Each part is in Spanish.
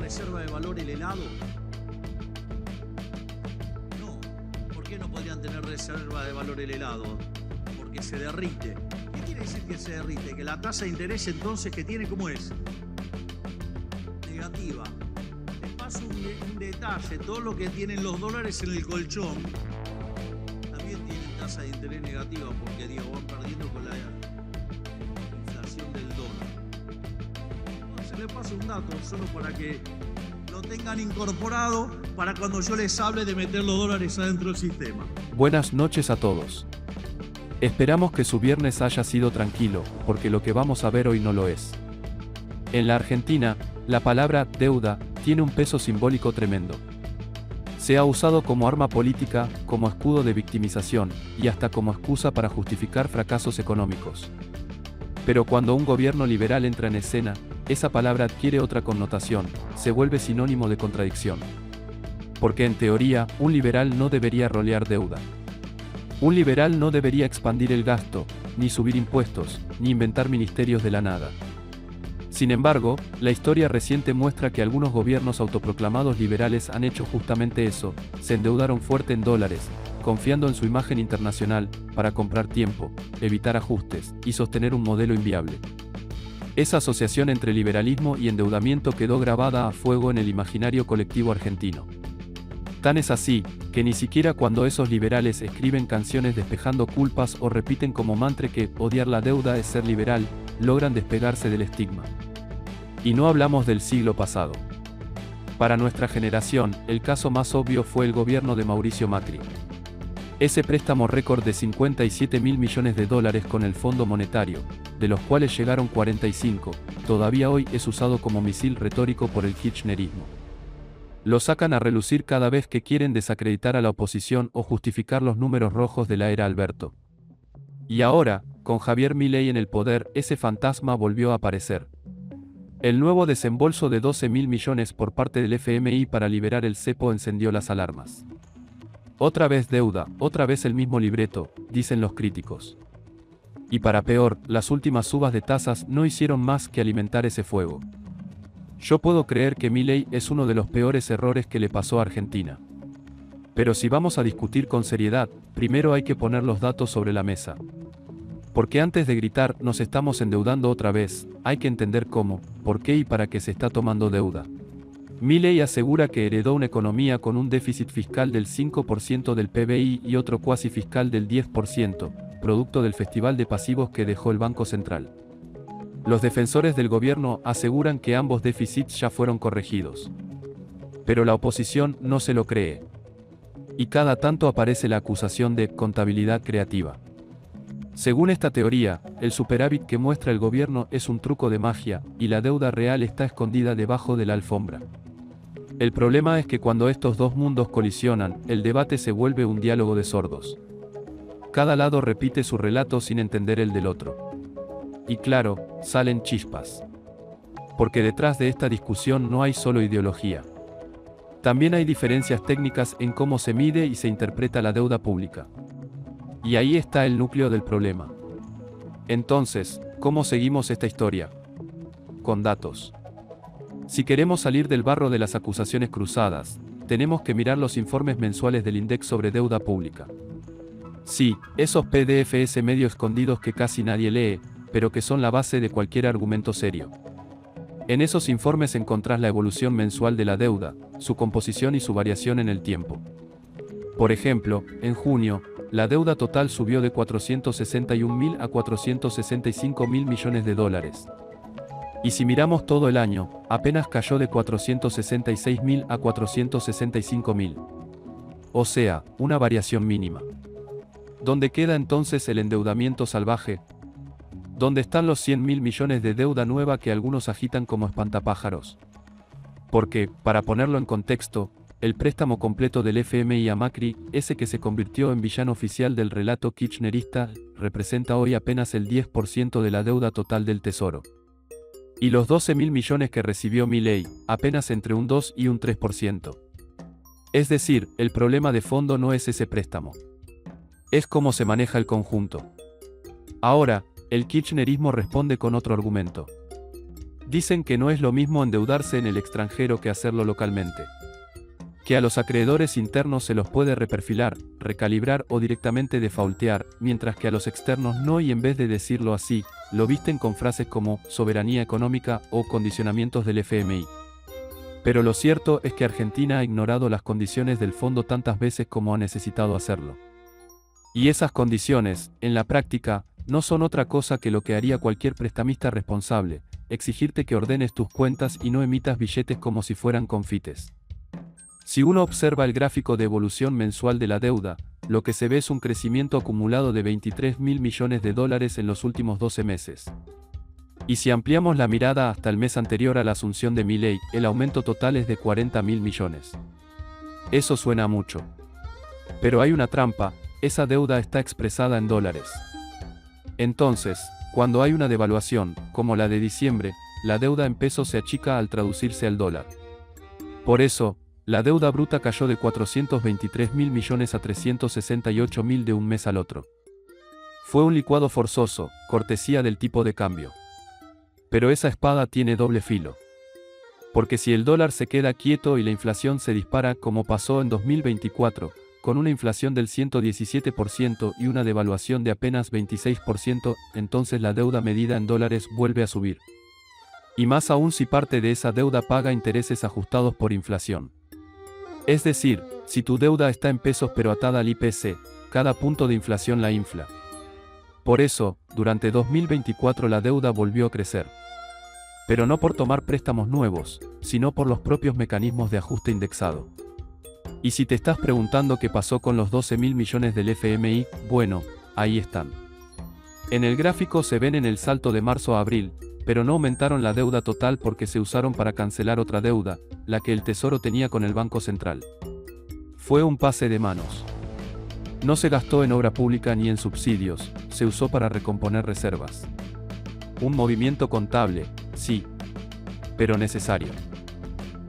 reserva de valor el helado? No. ¿Por qué no podrían tener reserva de valor el helado? Porque se derrite. ¿Qué quiere decir que se derrite? Que la tasa de interés entonces que tiene, ¿cómo es? Negativa. Les paso un detalle. Todo lo que tienen los dólares en el colchón también tienen tasa de interés negativa porque, digo, van perdiendo con la inflación del dólar. Entonces les paso un dato solo para que lo tengan incorporado para cuando yo les hable de meter los dólares adentro del sistema. Buenas noches a todos. Esperamos que su viernes haya sido tranquilo, porque lo que vamos a ver hoy no lo es. En la Argentina, la palabra deuda tiene un peso simbólico tremendo. Se ha usado como arma política, como escudo de victimización, y hasta como excusa para justificar fracasos económicos. Pero cuando un gobierno liberal entra en escena, esa palabra adquiere otra connotación, se vuelve sinónimo de contradicción. Porque en teoría, un liberal no debería rolear deuda. Un liberal no debería expandir el gasto, ni subir impuestos, ni inventar ministerios de la nada. Sin embargo, la historia reciente muestra que algunos gobiernos autoproclamados liberales han hecho justamente eso, se endeudaron fuerte en dólares, confiando en su imagen internacional, para comprar tiempo, evitar ajustes, y sostener un modelo inviable. Esa asociación entre liberalismo y endeudamiento quedó grabada a fuego en el imaginario colectivo argentino. Tan es así, que ni siquiera cuando esos liberales escriben canciones despejando culpas o repiten como mantra que odiar la deuda es ser liberal, logran despegarse del estigma. Y no hablamos del siglo pasado. Para nuestra generación, el caso más obvio fue el gobierno de Mauricio Macri. Ese préstamo récord de 57.000 millones de dólares con el Fondo Monetario, de los cuales llegaron 45, todavía hoy es usado como misil retórico por el kirchnerismo. Lo sacan a relucir cada vez que quieren desacreditar a la oposición o justificar los números rojos de la era Alberto. Y ahora, con Javier Milei en el poder, ese fantasma volvió a aparecer. El nuevo desembolso de 12.000 millones por parte del FMI para liberar el cepo encendió las alarmas. Otra vez deuda, otra vez el mismo libreto, dicen los críticos. Y para peor, las últimas subas de tasas no hicieron más que alimentar ese fuego. Yo puedo creer que Milei es uno de los peores errores que le pasó a Argentina. Pero si vamos a discutir con seriedad, primero hay que poner los datos sobre la mesa. Porque antes de gritar nos estamos endeudando otra vez, hay que entender cómo, por qué y para qué se está tomando deuda. Milei asegura que heredó una economía con un déficit fiscal del 5% del PBI y otro cuasi fiscal del 10%, producto del festival de pasivos que dejó el Banco Central. Los defensores del gobierno aseguran que ambos déficits ya fueron corregidos. Pero la oposición no se lo cree. Y cada tanto aparece la acusación de contabilidad creativa. Según esta teoría, el superávit que muestra el gobierno es un truco de magia, y la deuda real está escondida debajo de la alfombra. El problema es que cuando estos dos mundos colisionan, el debate se vuelve un diálogo de sordos. Cada lado repite su relato sin entender el del otro. Y claro, salen chispas. Porque detrás de esta discusión no hay solo ideología. También hay diferencias técnicas en cómo se mide y se interpreta la deuda pública. Y ahí está el núcleo del problema. Entonces, ¿cómo seguimos esta historia? Con datos. Si queremos salir del barro de las acusaciones cruzadas, tenemos que mirar los informes mensuales del INDEC sobre deuda pública. Sí, esos PDFs medio escondidos que casi nadie lee, pero que son la base de cualquier argumento serio. En esos informes encontrás la evolución mensual de la deuda, su composición y su variación en el tiempo. Por ejemplo, en junio, la deuda total subió de 461.000 a 465.000 millones de dólares. Y si miramos todo el año, apenas cayó de 466.000 a 465.000. O sea, una variación mínima. ¿Dónde queda entonces el endeudamiento salvaje? ¿Dónde están los 100.000 millones de deuda nueva que algunos agitan como espantapájaros? Porque, para ponerlo en contexto, el préstamo completo del FMI a Macri, ese que se convirtió en villano oficial del relato kirchnerista, representa hoy apenas el 10% de la deuda total del Tesoro. Y los 12.000 millones que recibió Milei, apenas entre un 2 y un 3%. Es decir, el problema de fondo no es ese préstamo. Es cómo se maneja el conjunto. Ahora, el kirchnerismo responde con otro argumento. Dicen que no es lo mismo endeudarse en el extranjero que hacerlo localmente. Que a los acreedores internos se los puede reperfilar, recalibrar o directamente defaultear, mientras que a los externos no, y en vez de decirlo así, lo visten con frases como soberanía económica o condicionamientos del FMI. Pero lo cierto es que Argentina ha ignorado las condiciones del fondo tantas veces como ha necesitado hacerlo. Y esas condiciones, en la práctica, no son otra cosa que lo que haría cualquier prestamista responsable: exigirte que ordenes tus cuentas y no emitas billetes como si fueran confites. Si uno observa el gráfico de evolución mensual de la deuda, lo que se ve es un crecimiento acumulado de 23.000 millones de dólares en los últimos 12 meses. Y si ampliamos la mirada hasta el mes anterior a la asunción de Milei, el aumento total es de 40.000 millones. Eso suena mucho. Pero hay una trampa: esa deuda está expresada en dólares. Entonces, cuando hay una devaluación, como la de diciembre, la deuda en pesos se achica al traducirse al dólar. Por eso, la deuda bruta cayó de 423.000 millones a 368.000 de un mes al otro. Fue un licuado forzoso, cortesía del tipo de cambio. Pero esa espada tiene doble filo. Porque si el dólar se queda quieto y la inflación se dispara como pasó en 2024, con una inflación del 117% y una devaluación de apenas 26%, entonces la deuda medida en dólares vuelve a subir. Y más aún si parte de esa deuda paga intereses ajustados por inflación. Es decir, si tu deuda está en pesos pero atada al IPC, cada punto de inflación la infla. Por eso, durante 2024 la deuda volvió a crecer. Pero no por tomar préstamos nuevos, sino por los propios mecanismos de ajuste indexado. Y si te estás preguntando qué pasó con los 12.000 millones del FMI, bueno, ahí están. En el gráfico se ven en el salto de marzo a abril, pero no aumentaron la deuda total porque se usaron para cancelar otra deuda, la que el Tesoro tenía con el Banco Central. Fue un pase de manos. No se gastó en obra pública ni en subsidios, se usó para recomponer reservas. Un movimiento contable, sí, pero necesario.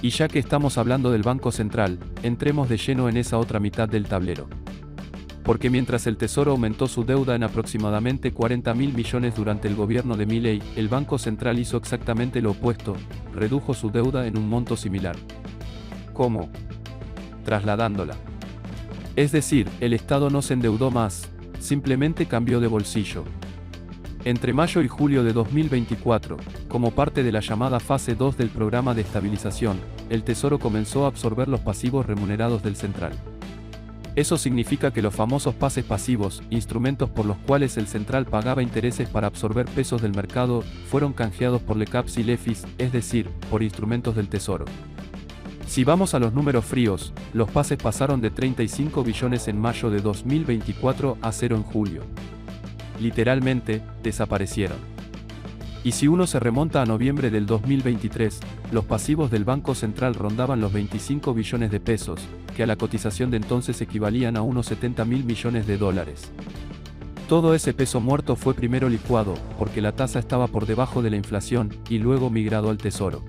Y ya que estamos hablando del Banco Central, entremos de lleno en esa otra mitad del tablero. Porque mientras el Tesoro aumentó su deuda en aproximadamente 40.000 millones durante el gobierno de Milei, el Banco Central hizo exactamente lo opuesto: redujo su deuda en un monto similar. ¿Cómo? Trasladándola. Es decir, el Estado no se endeudó más, simplemente cambió de bolsillo. Entre mayo y julio de 2024, como parte de la llamada fase 2 del programa de estabilización, el Tesoro comenzó a absorber los pasivos remunerados del Central. Eso significa que los famosos pases pasivos, instrumentos por los cuales el Central pagaba intereses para absorber pesos del mercado, fueron canjeados por LECAPS y LEFIS, es decir, por instrumentos del Tesoro. Si vamos a los números fríos, los pases pasaron de 35 billones en mayo de 2024 a 0 en julio. Literalmente, desaparecieron. Y si uno se remonta a noviembre del 2023, los pasivos del Banco Central rondaban los 25 billones de pesos, que a la cotización de entonces equivalían a unos 70.000 millones de dólares. Todo ese peso muerto fue primero licuado, porque la tasa estaba por debajo de la inflación, y luego migrado al Tesoro.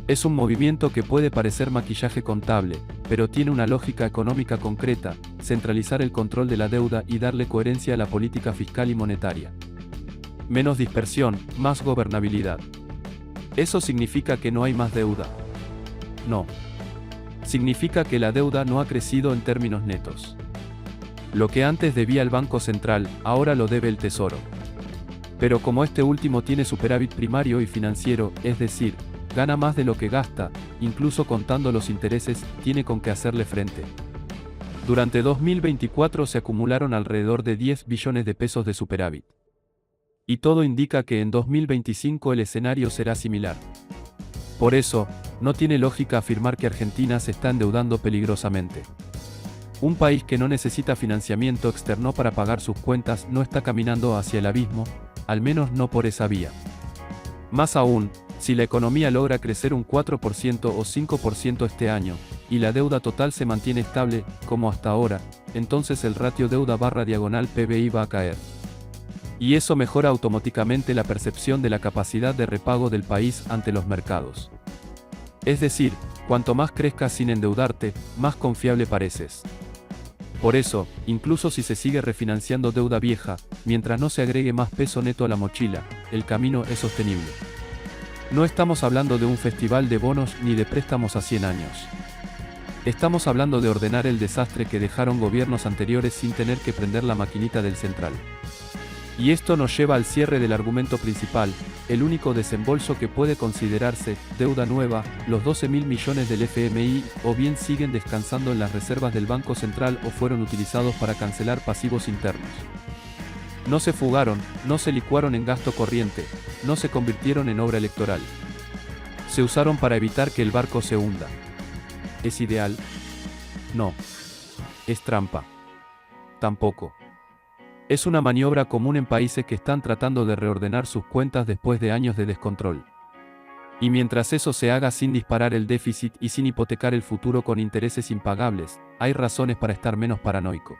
Es un movimiento que puede parecer maquillaje contable, pero tiene una lógica económica concreta: centralizar el control de la deuda y darle coherencia a la política fiscal y monetaria. Menos dispersión, más gobernabilidad. ¿Eso significa que no hay más deuda? No. Significa que la deuda no ha crecido en términos netos. Lo que antes debía el Banco Central, ahora lo debe el Tesoro. Pero como este último tiene superávit primario y financiero, es decir, gana más de lo que gasta, incluso contando los intereses, tiene con qué hacerle frente. Durante 2024 se acumularon alrededor de 10 billones de pesos de superávit. Y todo indica que en 2025 el escenario será similar. Por eso, no tiene lógica afirmar que Argentina se está endeudando peligrosamente. Un país que no necesita financiamiento externo para pagar sus cuentas no está caminando hacia el abismo, al menos no por esa vía. Más aún, si la economía logra crecer un 4% o 5% este año, y la deuda total se mantiene estable, como hasta ahora, entonces el ratio deuda/PBI va a caer. Y eso mejora automáticamente la percepción de la capacidad de repago del país ante los mercados. Es decir, cuanto más crezcas sin endeudarte, más confiable pareces. Por eso, incluso si se sigue refinanciando deuda vieja, mientras no se agregue más peso neto a la mochila, el camino es sostenible. No estamos hablando de un festival de bonos ni de préstamos a 100 años. Estamos hablando de ordenar el desastre que dejaron gobiernos anteriores sin tener que prender la maquinita del central. Y esto nos lleva al cierre del argumento principal, el único desembolso que puede considerarse deuda nueva, los 12.000 millones del FMI, o bien siguen descansando en las reservas del Banco Central o fueron utilizados para cancelar pasivos internos. No se fugaron, no se licuaron en gasto corriente, no se convirtieron en obra electoral. Se usaron para evitar que el barco se hunda. ¿Es ideal? No. ¿Es trampa? Tampoco. Es una maniobra común en países que están tratando de reordenar sus cuentas después de años de descontrol. Y mientras eso se haga sin disparar el déficit y sin hipotecar el futuro con intereses impagables, hay razones para estar menos paranoico.